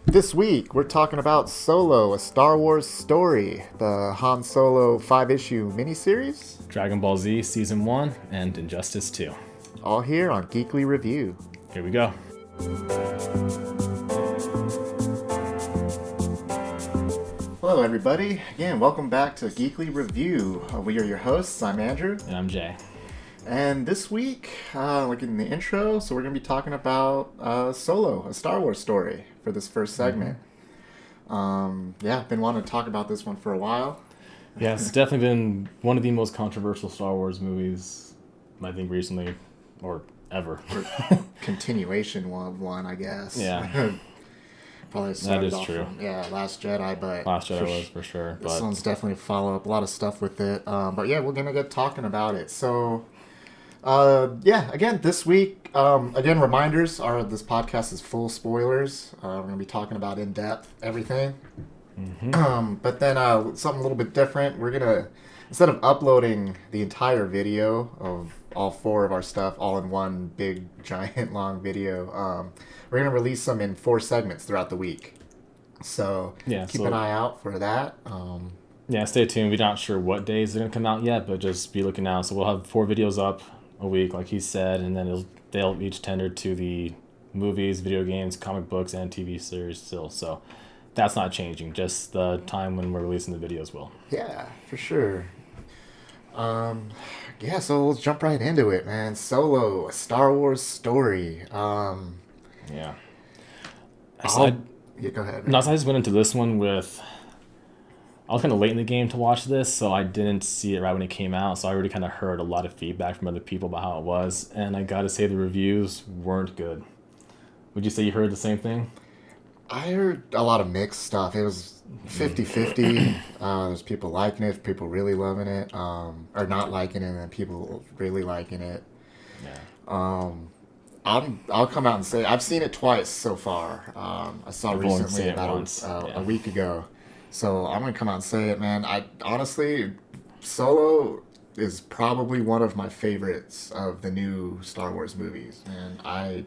This week, we're talking about Solo, a Star Wars story, the Han Solo 5-issue miniseries, Dragon Ball Z Season 1 and Injustice 2. all here on Geekly Review. Here we go. Hello, everybody. Again, welcome back to Geekly Review. We are your hosts. I'm Andrew. And I'm Jay. And this week, like in the intro, so we're going to be talking about Solo, a Star Wars story for this first segment. I've been wanting to talk about this one for a while. Yeah, it's definitely been one of the most controversial Star Wars movies, I think, recently, or ever. Or continuation of one, I guess. Yeah. Probably started That is off true. From, Last Jedi, but Last Jedi was for sure. This But one's definitely a follow-up, a lot of stuff with it. But yeah, we're going to get talking about it. So, again, this week, reminders are this podcast is full spoilers. We're going to be talking about in-depth everything. But then something a little bit different. We're going to, instead of uploading the entire video of all four of our stuff all in one big, giant, long video, we're going to release them in 4 segments throughout the week. So keep an eye out for that. Yeah, stay tuned. We're not sure what days they're going to come out yet, but just be looking out. So we'll have 4 videos up a week, like he said, and then they'll each tender to the movies, video games, comic books, and TV series still. So that's not changing. Just the time when we're releasing the videos will. Yeah, for sure. So let's jump right into it, man. Solo, a Star Wars story. Yeah. Go ahead. No, so I just went into this one with... I was kind of late in the game to watch this, so I didn't see it right when it came out, so I already kind of heard a lot of feedback from other people about how it was, and I gotta say the reviews weren't good. Would you say you heard the same thing? I heard a lot of mixed stuff. It was 50-50. There's people liking it, people really loving it, or not liking it, and then people really liking it. Yeah. I'll come out and say I've seen it twice so far. I saw it I've only recently seen it about once. a week ago. So I'm gonna come out and say it, man. I honestly, Solo is probably one of my favorites of the new Star Wars movies, and I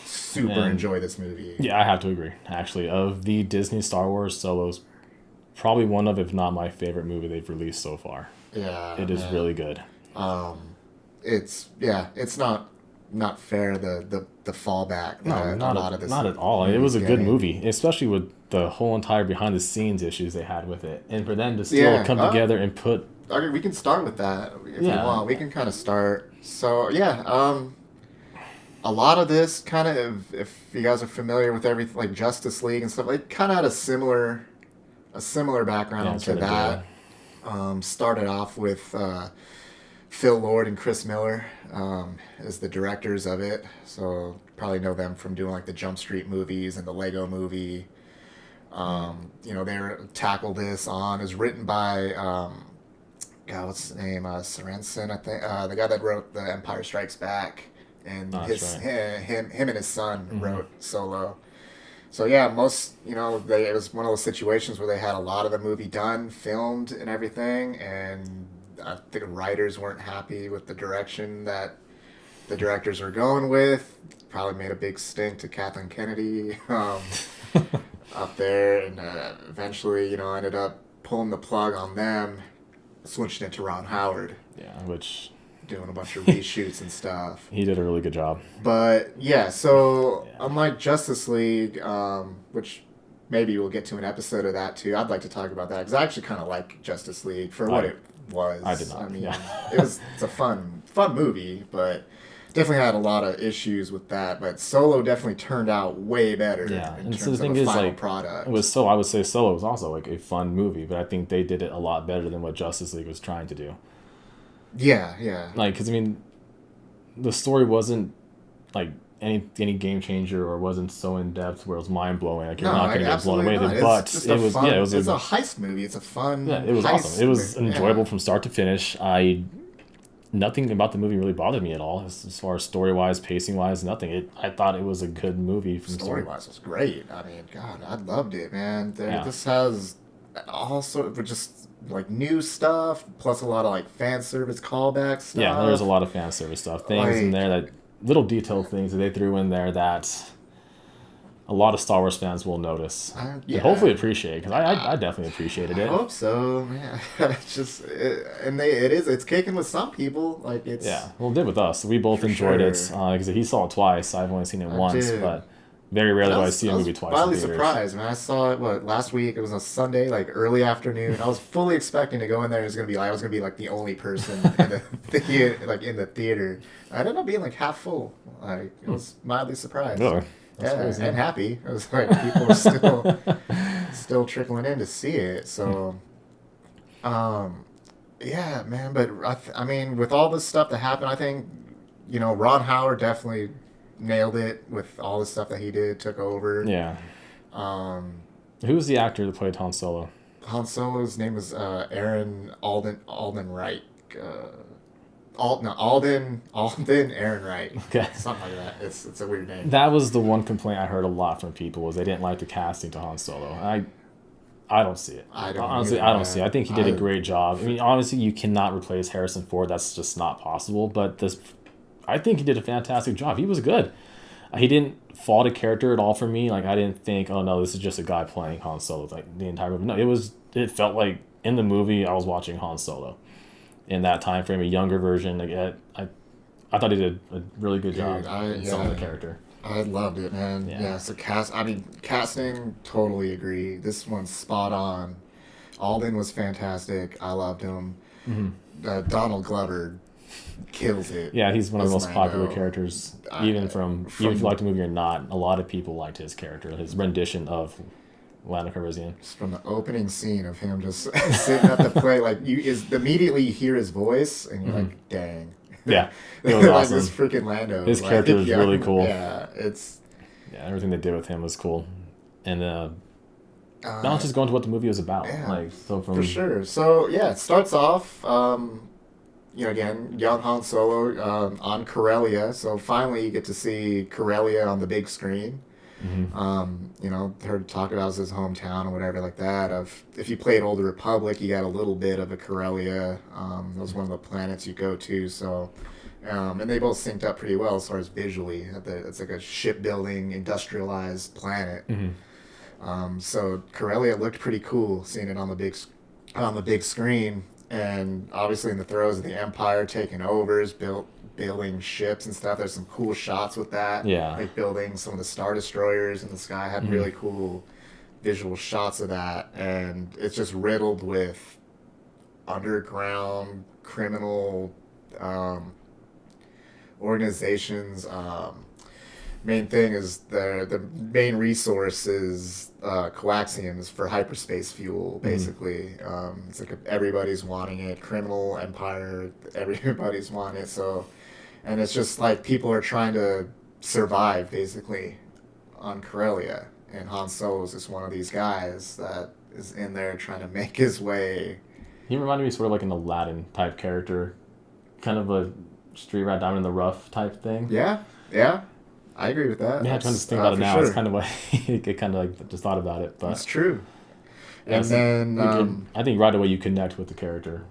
super enjoy this movie. Yeah, I have to agree. Actually, of the Disney Star Wars, Solo's probably one of, if not my favorite movie they've released so far. Yeah, it is really good. It's not fair the fallback. Not at all. It was a good movie, especially with the whole entire behind the scenes issues they had with it, and for them to still come together and put. Okay, we can start with that if you want. We can kind of start. So a lot of this kind of, if you guys are familiar with everything like Justice League and stuff, it kind of had a similar background to that. Started off with Phil Lord and Chris Miller as the directors of it. So probably know them from doing like the Jump Street movies and the Lego movie. They tackled this on. It was written by what's his name? Sorensen, I think. The guy that wrote The Empire Strikes Back, and him and his son wrote Solo. So yeah, it was one of those situations where they had a lot of the movie done, filmed, and everything, and I think writers weren't happy with the direction that the directors were going with. Probably made a big stink to Kathleen Kennedy up there, and eventually, ended up pulling the plug on them, switching it to Ron Howard. Yeah, which... doing a bunch of reshoots and stuff. He did a really good job. But, unlike Justice League, which maybe we'll get to an episode of that too, I'd like to talk about that, because I actually kind of like Justice League for what it was. I did not. I mean, it's a fun movie, but definitely had a lot of issues with that. But Solo definitely turned out way better in terms of a final product. I would say Solo was also like a fun movie, but I think they did it a lot better than what Justice League was trying to do. Yeah. Like, because, I mean, the story wasn't, like, any game changer or wasn't so in-depth where it was mind-blowing. Like, you're not going to get blown away with it. But it's a heist movie. It's a fun it was awesome. It was enjoyable from start to finish. Nothing about the movie really bothered me at all. As far as story-wise, pacing-wise, nothing. I thought it was a good movie. Story-wise, it was great. I mean, God, I loved it, man. This has all sort of just... like new stuff, plus a lot of like fan service callback stuff. Yeah, there's a lot of fan service stuff. Things in there, that little detailed things that they threw in there that a lot of Star Wars fans will notice. And hopefully appreciate it, because I definitely appreciated it. I hope so, man. It's kicking with some people. Like it's Well, it did with us. We both enjoyed it because he saw it twice. I've only seen it once, but very rarely do I see a movie twice. I was wildly surprised, man. I saw it last week. It was a Sunday, like early afternoon. I was fully expecting to go in there. I was gonna be like the only person in the in the theater. I ended up being like half full. Like it was mildly surprised. Really? That's crazy. And happy. It was like people were still trickling in to see it. So, yeah, man. But I mean, with all this stuff that happened, I think Ron Howard definitely nailed it with all the stuff that he did. Took over. Yeah. Who was the actor that played Han Solo? Han Solo's name was Aaron Alden Wright. Alden Aaron Wright. Okay. Something like that. It's a weird name. That was the one complaint I heard a lot from people, was they didn't like the casting to Han Solo. I don't see it. I don't see it. I think he did a great job. I mean, honestly, you cannot replace Harrison Ford. That's just not possible. But I think he did a fantastic job. He was good. He didn't fault a character at all for me. Like, I didn't think, oh no, this is just a guy playing Han Solo like the entire movie. No, it felt like in the movie I was watching Han Solo in that time frame, a younger version. Like, I thought he did a really good job selling the character. I loved it, man. Yeah. So casting, totally agree. This one's spot on. Alden was fantastic. I loved him. Mm-hmm. Donald Glover kills it. Yeah, he's one of the most popular characters. Even if you liked the movie or not, a lot of people liked his character, his rendition of Lando Calrissian. Just from the opening scene of him just sitting at the plate, like immediately you hear his voice and you're like, dang. Yeah, it was awesome. This freaking Lando. His character was really cool. Yeah, everything they did with him was cool. And now let's just go into what the movie was about. Yeah, for sure. So it starts off, again, young Han Solo on Corellia. So finally you get to see Corellia on the big screen. Mm-hmm. Heard talk about his hometown or whatever like that. If you played Old Republic, you got a little bit of a Corellia. That was one of the planets you go to. So, and they both synced up pretty well as far as visually. It's like a shipbuilding, industrialized planet. Mm-hmm. So Corellia looked pretty cool, seeing it on the big screen, and obviously in the throes of the Empire taking over, building ships and stuff. There's some cool shots with that. Yeah. Like building some of the Star Destroyers in the sky had really cool visual shots of that. And it's just riddled with underground criminal organizations. Main thing is the main resource is coaxiums for hyperspace fuel, basically. It's like everybody's wanting it. Criminal empire, everybody's wanting it. So... And it's just like people are trying to survive, basically, on Corellia. And Han Solo is just one of these guys that is in there trying to make his way. He reminded me sort of like an Aladdin-type character. Kind of a street rat diamond in the rough type thing. Yeah. I agree with that. Yeah, I'm trying to think about it now. Sure. It's kind of like, I kind of like just thought about it. But it's true. And then... I think right away you connect with the character.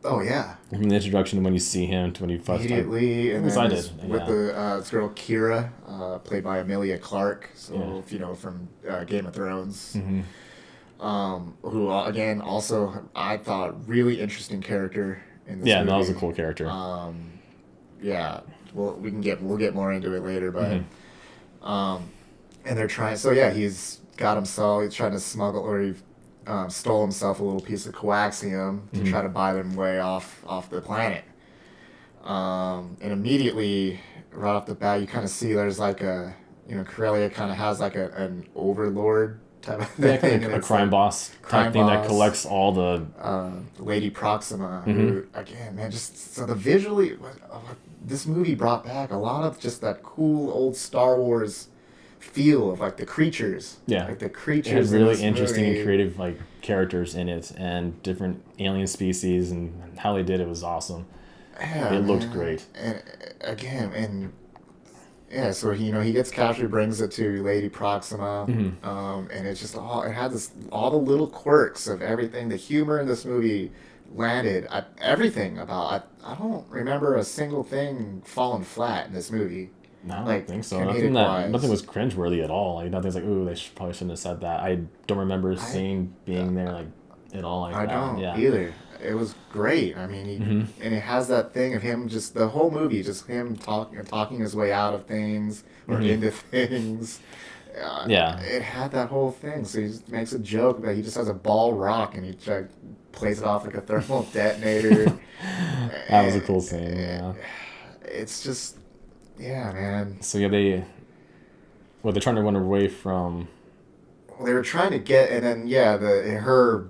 Oh, yeah. From the introduction to when you see him to when you first... Immediately. And then with this girl, Kira, played by Emilia Clarke. So, if you know, from Game of Thrones. Mm-hmm. Who, again, also, I thought, really interesting character in this movie. That was a cool character. Well, we'll get more into it later, but... and they're trying... So, he's trying to smuggle... Or he stole himself a little piece of coaxium to try to buy them way off the planet. And immediately, right off the bat, you kind of see there's like Corellia kind of has like an overlord type of thing. A crime boss type thing that collects all the... Lady Proxima, who, again, man, just... So the visually... This movie brought back a lot of just that cool old Star Wars... feel of like the creatures. Like the creatures. It had really interesting and creative like characters in it, and different alien species, and how they did it was awesome. It looked great. And again, so he gets captured, brings it to Lady Proxima, and it's just it had all the little quirks of everything. The humor in this movie landed everything about. I don't remember a single thing falling flat in this movie. No, I don't like think so. comedic-wise. Nothing was cringeworthy at all. Like nothing's like, ooh, probably shouldn't have said that. I don't remember seeing being there like at all like I that. don't Yeah. either. It was great. I mean, and it has that thing of him just the whole movie, just him talking his way out of things or into things. Yeah. It had that whole thing. So he just makes a joke that he just has a ball rock and he plays it off like a thermal detonator. That was a cool scene. Yeah. It's just, yeah, man. So yeah, they're trying to run away from. Well, they were trying to get, and then her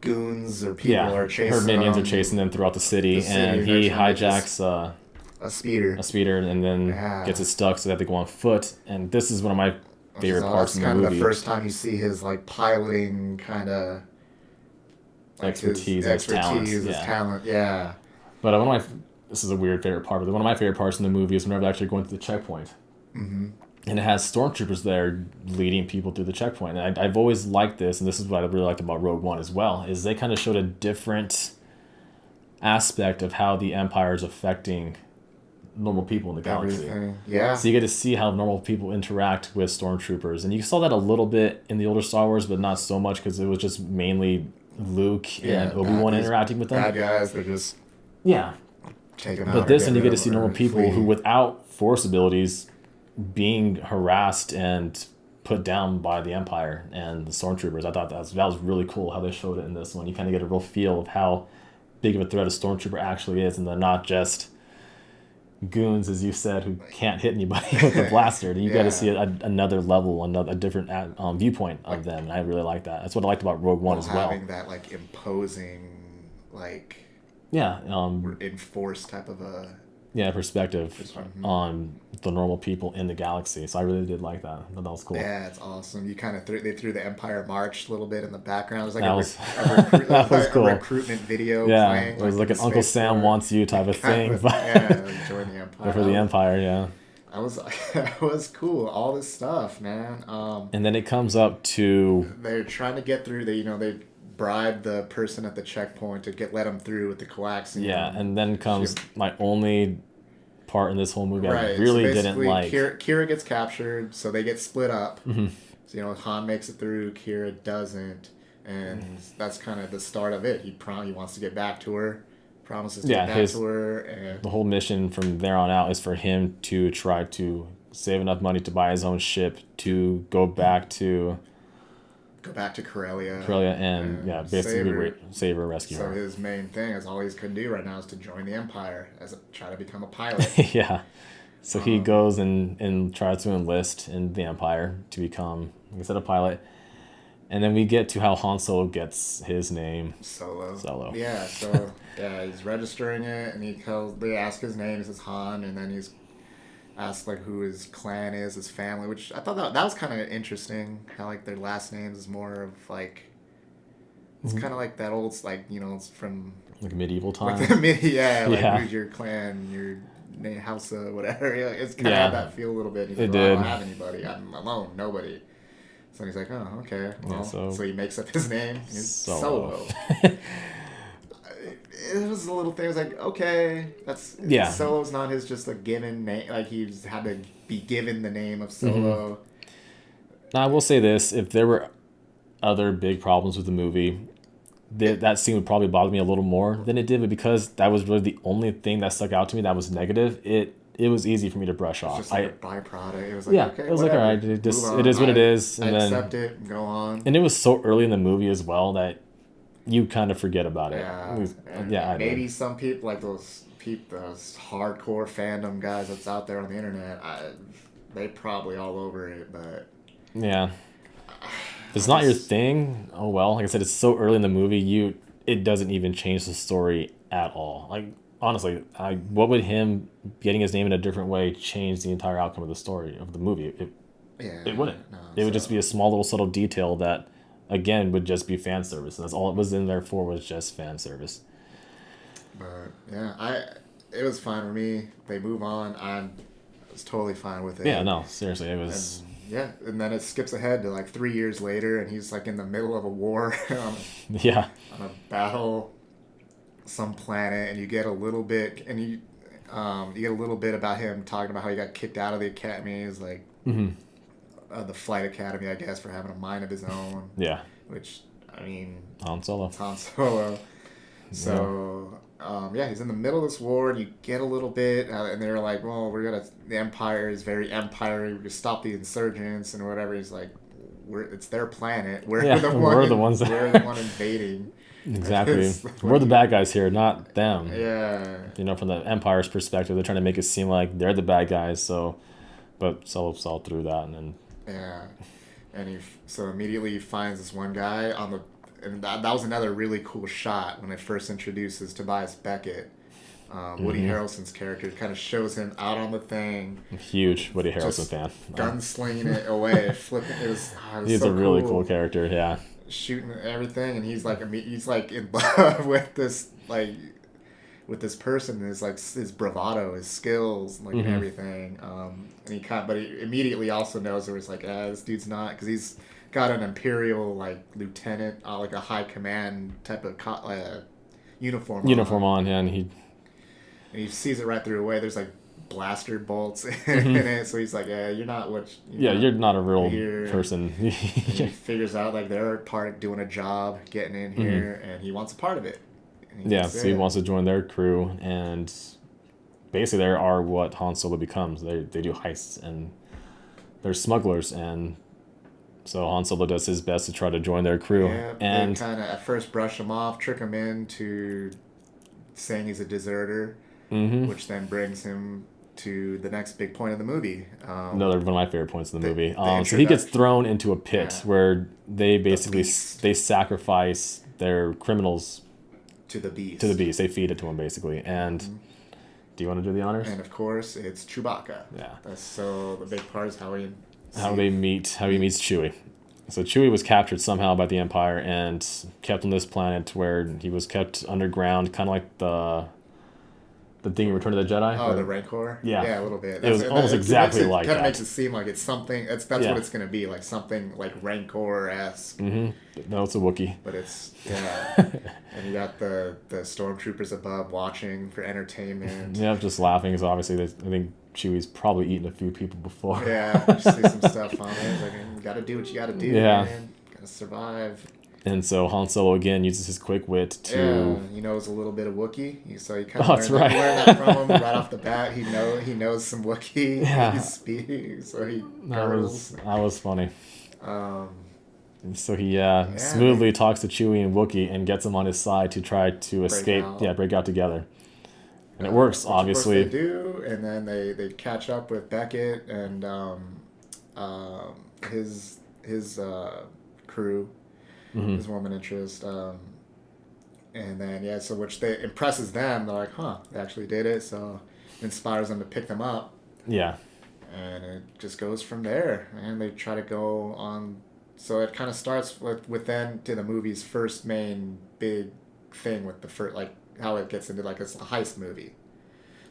goons or people are chasing. Her minions are chasing them throughout the city, and he hijacks a speeder, and then gets it stuck so that they go on foot. And this is one of my favorite parts in the movie. Kind of the first time you see his like piloting kind of expertise, his talent. Yeah. But this is a weird favorite part, but one of my favorite parts in the movie is whenever they're actually going to the checkpoint. And it has stormtroopers there leading people through the checkpoint. And I've always liked this, and this is what I really liked about Rogue One as well, is they kind of showed a different aspect of how the Empire is affecting normal people in the galaxy. Everything. Yeah. So you get to see how normal people interact with stormtroopers. And you saw that a little bit in the older Star Wars, but not so much because it was just mainly Luke and Obi-Wan interacting with them. Bad guys, they're just taking out. But this one, you get to see normal people who, without Force abilities, being harassed and put down by the Empire and the stormtroopers. I thought that was really cool how they showed it in this one. You kind of get a real feel of how big of a threat a stormtrooper actually is, and they're not just goons, as you said, who can't hit anybody with a blaster. You got to see another level, a different viewpoint of them, and I really like that. That's what I liked about Rogue One as well. Having that like imposing, like enforced type of a perspective on the normal people in the galaxy. So I really did like that. That was cool. Yeah, it's awesome. You kind of they threw the Empire March a little bit in the background. It was like that was cool. A recruitment video. Yeah, playing, it was like an Uncle Sam wants you type of thing. Like join the Empire. But for the Empire, yeah. That was cool. All this stuff, man. And then it comes up to they're trying to get through. They bribe the person at the checkpoint to let them through with the coaxium. Yeah, and then comes my only part in this whole movie I really didn't like. Kira gets captured, so they get split up. So Han makes it through, Kira doesn't, and that's kind of the start of it. He wants to get back to her, promises to get back to her, and the whole mission from there on out is for him to try to save enough money to buy his own ship to go back to Corellia. And basically save her, rescue her. So his main thing is all he can do right now is to join the Empire try to become a pilot. Yeah. So he goes and tries to enlist in the Empire to become, like I said, a pilot. And then we get to how Han Solo gets his name. Solo. Yeah. So he's registering it, and they ask his name. He says Han, and then he's asked like who his clan is, his family, which I thought that was kind of interesting. How like their last names is more of like it's kind of like that old it's from like medieval time. Like who's your clan, your name, house, whatever. It's kind of had that feel a little bit. He's like, I don't have anybody. I'm alone. Nobody. So he's like, oh, okay. Well, so he makes up his name. He's Solo. It was a little thing. I was like, okay, Solo's not his just a given name. Like he's had to be given the name of Solo. Now I will say this: if there were other big problems with the movie, that scene would probably bother me a little more than it did. But because that was really the only thing that stuck out to me that was negative, it was easy for me to brush off. It's just like a byproduct. It was like okay, it was whatever. like all right, it is what it is. And I accept it and go on. And it was so early in the movie as well that you kind of forget about it. Maybe some people like those hardcore fandom guys that's out there on the internet, they probably all over it, but yeah. If it's not your thing, oh well. Like I said, it's so early in the movie, it doesn't even change the story at all. Like honestly, what would him getting his name in a different way change the entire outcome of the story of the movie? It wouldn't. No, it would just be a small little subtle detail that, again, would just be fan service. And that's all it was in there for, was just fan service. But yeah, it was fine for me. They move on. I was totally fine with it. Yeah, no, seriously, it was. And then it skips ahead to like 3 years later, and he's like in the middle of a war on a battle, some planet, and you get a little bit, and You get a little bit about him talking about how he got kicked out of the academy. It's like the flight academy, I guess, for having a mind of his own. Yeah. Which, I mean... Han Solo. It's Han Solo. So, he's in the middle of this war, and you get a little bit, and they're like, well, the Empire is very empire-y, we're going to stop the insurgents, and whatever. He's like, it's their planet. We're the ones invading. Exactly. We're the bad guys here, not them. Yeah. You know, from the Empire's perspective, they're trying to make it seem like they're the bad guys, but Solo saw through that, and then... Yeah. And so immediately he finds this one guy and that was another really cool shot when it first introduces Tobias Beckett. Woody Harrelson's character kind of shows him out on the thing. Huge Woody Harrelson fan. Gunslinging it away, flipping. He's so a really cool character, yeah. Shooting everything, and he's like in love with this person, his bravado, his skills, and everything. And he immediately also knows there was this dude's not, because he's got an imperial lieutenant, like a high command type of uniform on, yeah, and he sees it right through away. There's blaster bolts in it, so he's like, you're not you're not a real person. He figures out they're doing a job, getting in here, and he wants a part of it. He wants to join their crew, and basically they are what Han Solo becomes. They do heists, and they're smugglers, and so Han Solo does his best to try to join their crew. Yeah, and they kind of at first brush him off, trick him into saying he's a deserter, which then brings him to the next big point of the movie. Another one of my favorite points in the movie. So he gets thrown into a pit where they basically they sacrifice their criminals to the beast. They feed it to him basically. And do you want to do the honors? And of course, it's Chewbacca. Yeah. So the big part is how he meets Chewie. So Chewie was captured somehow by the Empire and kept on this planet where he was kept underground, kind of like the thing in Return of the Jedi. Oh, the Rancor? Yeah. A little bit. It was almost exactly like that. It kind of makes it seem like it's something, that's what it's going to be, something like Rancor-esque. No, it's a Wookiee. But it's, and you got the stormtroopers above watching for entertainment. Yeah, just laughing, because obviously I think Chewie's probably eaten a few people before. Yeah, you see some stuff on it. You got to do what you got to do, man. Got to survive. And so Han Solo again uses his quick wit to... Yeah, he knows a little bit of Wookiee. So he kind of learned that from him right off the bat. He knows some Wookiee. Yeah. He speaks, so he That was funny. So he smoothly talks to Chewie and Wookiee and gets him on his side to try to escape. Break out together. And it works, obviously. Of course they do, and then they catch up with Beckett and his crew. His woman interest, and then so which impresses them. They're like, they actually did it, so it inspires them to pick them up. Yeah, and it just goes from there, and they try to go on. So it kind of starts with then to the movie's first main big thing with the first, how it gets into a heist movie.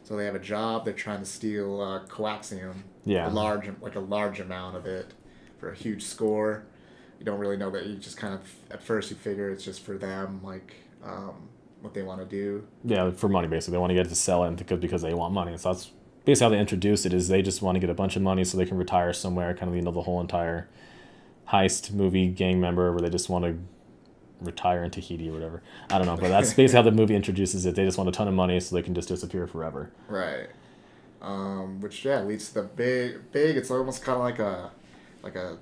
So they have a job. They're trying to steal coaxium, a large amount of it for a huge score. You don't really know that. You just kind of, at first you figure it's just for them, what they want to do. Yeah, for money, basically. They want to get it to sell it because they want money. So that's basically how they introduce it, is they just want to get a bunch of money so they can retire somewhere, kind of, the whole entire heist movie gang member where they just want to retire in Tahiti or whatever. I don't know, but that's basically how the movie introduces it. They just want a ton of money so they can just disappear forever. Right. Which, leads to the big, it's almost kind of like a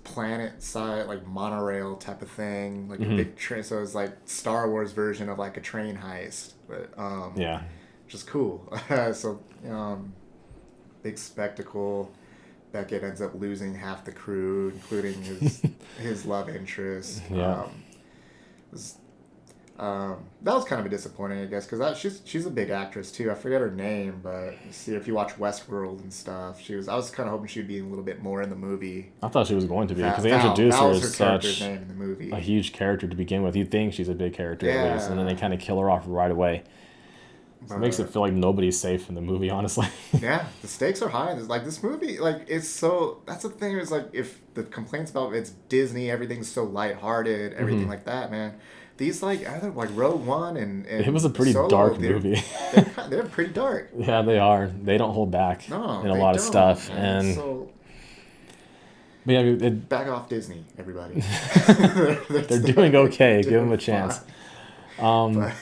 planet side monorail type of thing, a big train. So it's Star Wars version of a train heist, but which is cool. So big spectacle. Beckett ends up losing half the crew, including his love interest. That was kind of a disappointing, I guess, because she's a big actress too. I forget her name, but if you watch Westworld and stuff, I was kind of hoping she'd be a little bit more in the movie. I thought she was going to be, because they introduced her as such name in the movie. A huge character to begin with. You'd think she's a big character at least, and then they kind of kill her off right away. It makes it feel like nobody's safe in the movie, honestly. Yeah, the stakes are high. It's like this movie, like it's so. That's the thing. Is like if the complaints about it's Disney, everything's so lighthearted, everything like that, man. These like either like Rogue One and it was a pretty Solo, dark movie. they're pretty dark. Yeah, they are. They don't hold back in a lot of stuff, and so. But yeah, Back off Disney, everybody. they're doing okay. Give them a chance. Then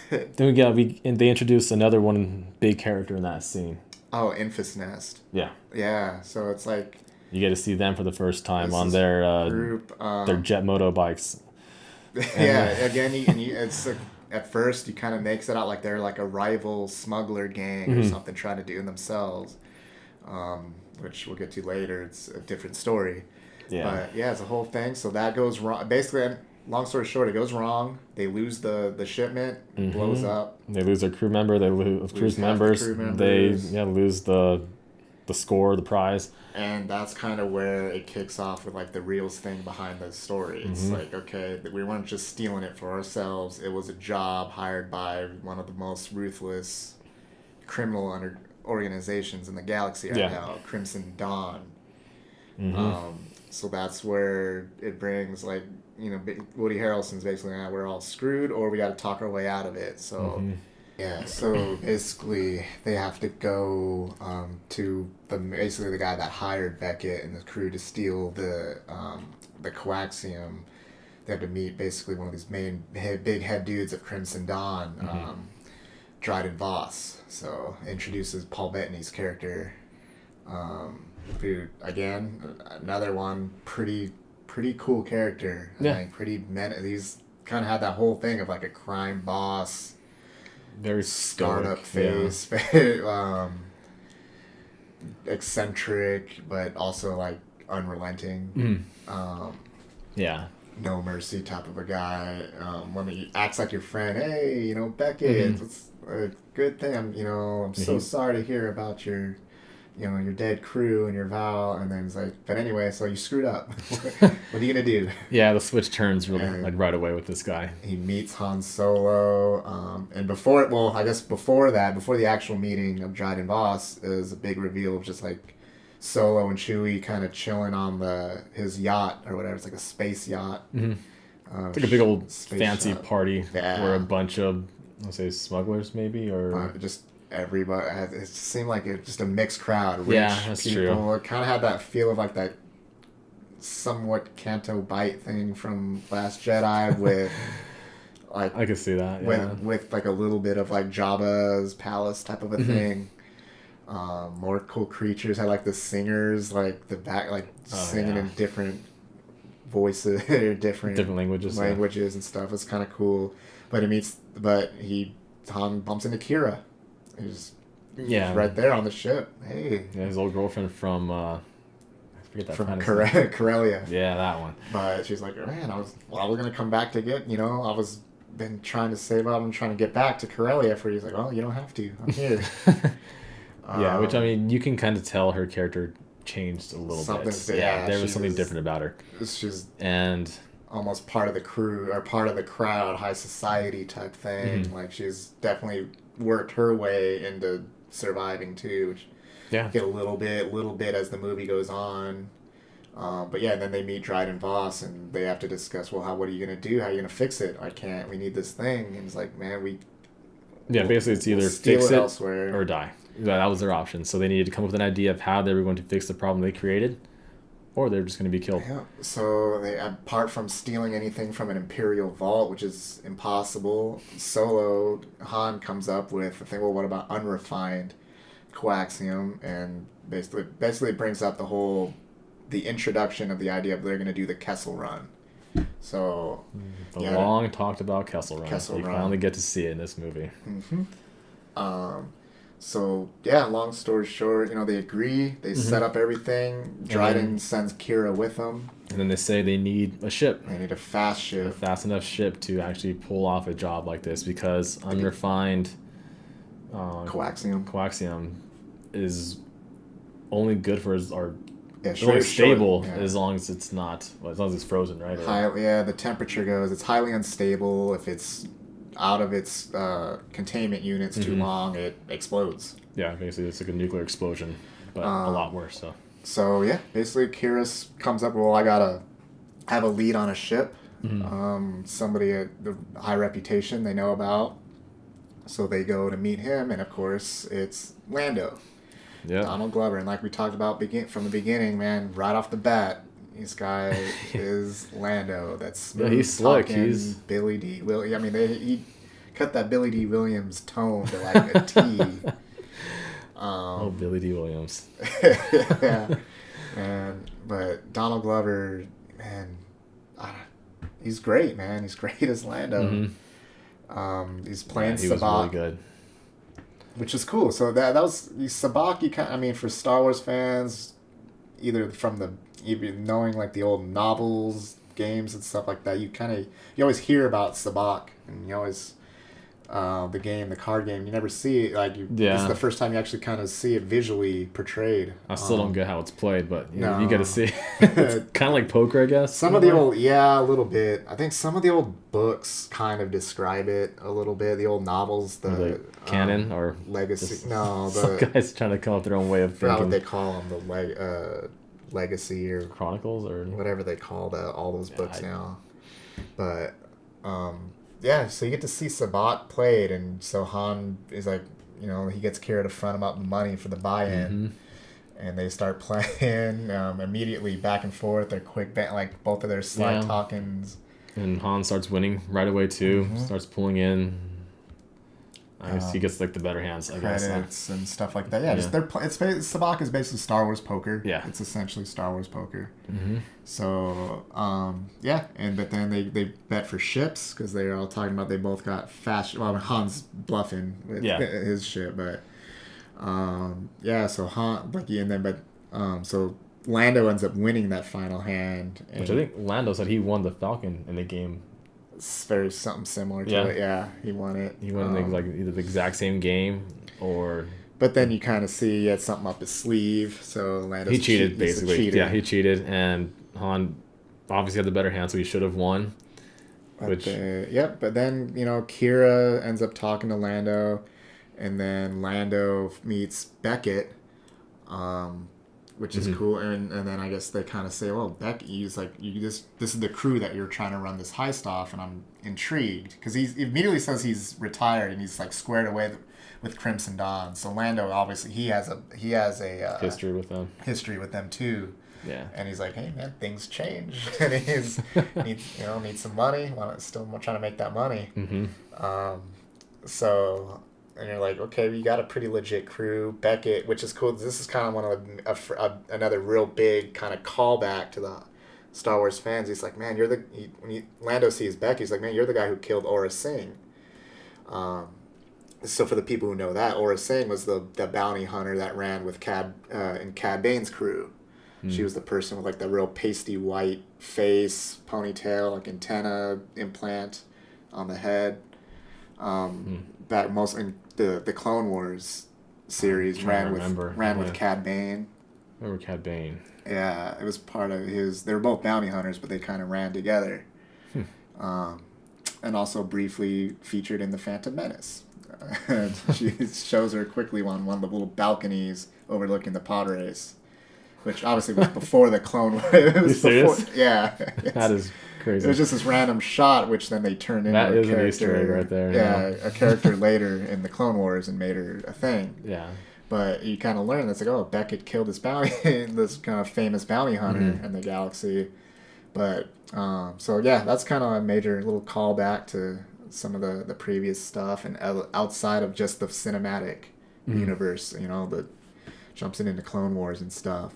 they introduced another one big character in that scene. Oh, Infus Nest. Yeah. Yeah. So it's like you get to see them for the first time on their group, their jet moto bikes. Yeah. Again, it's at first he kind of makes it out like they're like a rival smuggler gang or something trying to do it themselves, which we'll get to later. It's a different story. Yeah. But yeah, it's a whole thing. So that goes wrong. Basically, long story short, it goes wrong. They lose the shipment, blows up. They lose their crew member. They lose crew members. They lose the score, the prize. And that's kind of where it kicks off with like the real thing behind the story. It's like, okay, we weren't just stealing it for ourselves. It was a job hired by one of the most ruthless criminal organizations in the galaxy right now, Crimson Dawn. So that's where it brings like, Woody Harrelson's basically, we're all screwed or we got to talk our way out of it. So yeah, so basically they have to go to basically the guy that hired Beckett and the crew to steal the coaxium. They have to meet basically one of these big head dudes of Crimson Dawn, Dryden Voss. So introduces Paul Bettany's character. Who, again, another one pretty cool character. Yeah. He's kind of had that whole thing of like a crime boss, very startup face, very eccentric, but also like unrelenting. No mercy type of a guy. When he acts like your friend, hey, Beckett, it's a good thing. I'm so sorry to hear about your dead crew and your vow, and then it's like, but anyway, so you screwed up. What are you gonna do? Yeah, the switch turns really right away with this guy. He meets Han Solo, and before the actual meeting of Dryden Voss is a big reveal of just like Solo and Chewie kind of chilling on his yacht or whatever. It's like a space yacht. It's like a big old fancy party where a bunch of, let's say, smugglers maybe, or just everybody. It seemed like it's just a mixed crowd. Rich that's people. True. It kind of had that feel of like that somewhat Canto Bite thing from Last Jedi with like I could see that. Yeah. With like a little bit of like Jabba's palace type of a thing. More cool creatures. Had like the singers, like the back, like singing in different voices or different languages and stuff. It's kind of cool. But Han bumps into Kira. He's right there on the ship. Hey. Yeah, his old girlfriend from I forget that from Corellia. Yeah, that one. But she's like, man, we're gonna come back to get, I was been trying to save up and trying to get back to Corellia for you. He's like, well, you don't have to. I'm here. Yeah, which I mean, you can kind of tell her character changed a little bit. There was something different about her. She's almost part of the crew or part of the crowd, high society type thing. Like she's definitely worked her way into surviving too, which get a little bit as the movie goes on. But yeah, and then they meet Dryden Voss and they have to discuss, well, what are you gonna do? How are you gonna fix it? We need this thing. And it's like, man, basically it's either fix it elsewhere or die. That was their option. So they needed to come up with an idea of how they were going to fix the problem they created, or they're just going to be killed. Yeah. So they, apart from stealing anything from an Imperial vault, which is impossible, Han comes up with the thing, well, what about unrefined coaxium? And basically it brings up the introduction of the idea of they're going to do the Kessel Run. So the long talked about Kessel Run. You finally get to see it in this movie. So yeah, long story short, they agree. They set up everything. Dryden sends Kira with them. And then they say they need a ship. They need a fast ship. A fast enough ship to actually pull off a job like this, because unrefined coaxium is only good for only stable as long as it's not, as long as it's frozen, right? The temperature goes. It's highly unstable if it's out of its containment units too long, it explodes. Yeah, basically it's like a nuclear explosion, but a lot worse. So yeah, basically Kira comes up, well, I gotta have a lead on a ship. Somebody at the high reputation they know about. So they go to meet him, and of course it's Lando. Yeah. Donald Glover. And like we talked about from the beginning, man, right off the bat, this guy is Lando. That's smooth, he's slick. Talking, He's Billy D. I mean, he cut that Billy D. Williams tone to like a T. Billy D. Williams. Yeah. But Donald Glover, man, he's great, man. He's great as Lando. He's playing he Sabak. was really good. Which is cool. So that was Sabak. I mean, for Star Wars fans, either knowing like the old novels, games, and stuff like that, you always hear about Sabak, and you always the card game. You never see it. This is the first time you actually kind of see it visually portrayed. I still don't get how it's played, but you No. get to see. It's kind of like poker, I guess. Some of the old, a little bit. I think some of the old books kind of describe it a little bit. The old novels, the canon or legacy. Some guys trying to come up with their own way of thinking. What they call them, the legacy or chronicles or whatever they call all those books now. But so you get to see Sabak played, and so Han is like, he gets Kira to front him up money for the buy-in. And they start playing immediately back and forth. They're quick, like both of their slide talkings. And Han starts winning right away too. Starts pulling in. He gets like the better hands, I guess. Credits and stuff like that. Yeah, Sabak is basically Star Wars poker. Yeah, it's essentially Star Wars poker. So but then they bet for ships because they're all talking about they both got fast. Well, Han's bluffing with his ship, but. So Han, so Lando ends up winning that final hand. Which I think Lando said he won the Falcon in the game. It's very something similar to it. Yeah, he won it. He won either the exact same game or. But then you kind of see he had something up his sleeve. So Lando. He cheated basically. Yeah, he cheated, and Han obviously had the better hand, so he should have won. But then Kira ends up talking to Lando. And then Lando meets Beckett, which is cool. And then I guess they kind of say, well, he's like, this is the crew that you're trying to run this heist off, and I'm intrigued. Because he immediately says he's retired, and he's like squared away with Crimson Dawn. So Lando, obviously, he has a history with them. History with them, too. Yeah. And he's like, hey, man, things change. And needs some money. Still trying to make that money. And you're like, okay, we got a pretty legit crew. Beckett, which is cool. This is kind of one of another real big kind of callback to the Star Wars fans. He's like, man, when Lando sees Beckett, he's like, man, you're the guy who killed Aura Singh. So for the people who know that, Aura Singh was the bounty hunter that ran with in Cad Bane's crew. She was the person with like the real pasty white face, ponytail, like antenna implant on the head. Back most in the Clone Wars series ran with Cad Bane. Remember Cad Bane? Yeah, it was part of his. They were both bounty hunters, but they kind of ran together. And also briefly featured in the Phantom Menace. She shows her quickly on one of the little balconies overlooking the pod race, which obviously was before the Clone Wars. It was serious? Yeah. That is crazy. It was just this random shot, which then they turned into that a is character. An Easter egg right there. Yeah, a character later in the Clone Wars and made her a thing. Yeah. But you kind of learn that's like, Beckett killed this this kind of famous bounty hunter in the galaxy. But that's kind of a major little callback to some of the previous stuff and outside of just the cinematic universe, that jumps into Clone Wars and stuff.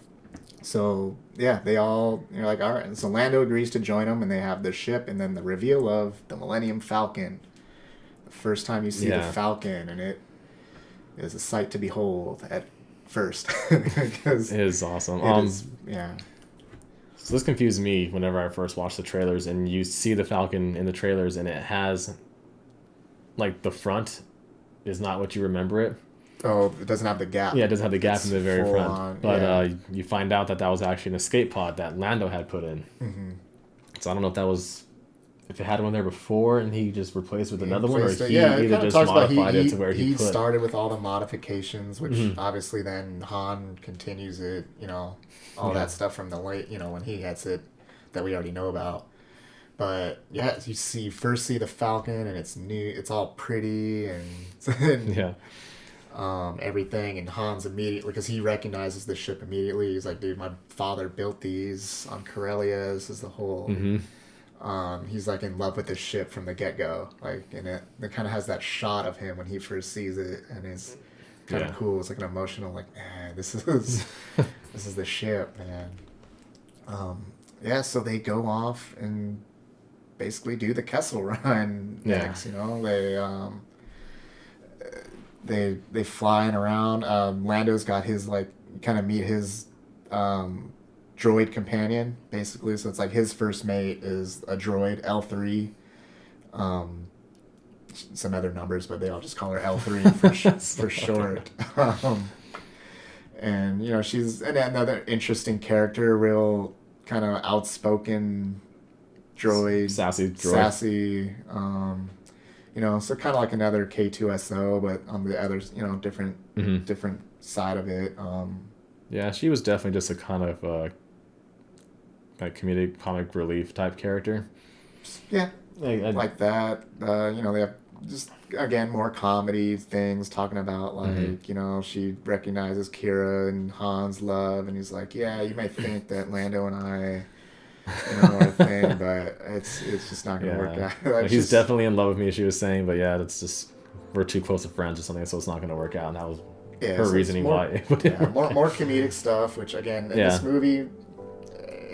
So, you're like, all right. And so Lando agrees to join them, and they have the ship, and then the reveal of the Millennium Falcon. The first time you see the Falcon, and it is a sight to behold at first. It is awesome. So this confused me whenever I first watched the trailers, and you see the Falcon in the trailers, and it has, like, the front is not what you remember it. Oh, it doesn't have the gap. Yeah, it doesn't have the gap in the very front. On, but you find out that was actually an escape pod that Lando had put in. So I don't know if that was if it had one there before and he just replaced with another one, or he yeah, either just modified it to where he put... started with all the modifications, which obviously then Han continues it, all that stuff from the late, when he gets it that we already know about. But yeah, you first see the Falcon, and it's new, it's all pretty and everything, and Han's immediately, because he recognizes the ship immediately. He's like, dude, my father built these on Corellia. This is the whole. He's like in love with the ship from the get-go, like, and it kind of has that shot of him when he first sees it, and it's kind of cool. It's like an emotional, like, man, this is this is the ship, man. So they go off and basically do the Kessel Run next. They flying around. Lando's got his, like, kind of meet his droid companion, basically. So it's like his first mate is a droid, L3. Some other numbers, but they all just call her L3 for short. And she's another interesting character, real kind of outspoken droid, sassy. So kind of like another K2SO, but on the other, different side of it. Yeah, she was definitely just a kind of like comedic comic relief type character. Yeah, like that. They have just, again, more comedy things talking about, like, she recognizes Kira and Han's love, and he's like, yeah, you might think that Lando and I are a thing, but it's just not gonna work out. He's definitely in love with me, she was saying, but yeah, it's just, we're too close of friends or something, so it's not gonna work out. And that was her reasoning why. More comedic stuff, which again in this movie,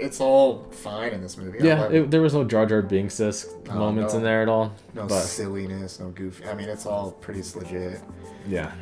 it's all fine in this movie. There was no Jar Jar Binks-esque moments in there at all. No silliness, no goofy. I mean, it's all pretty legit. Yeah.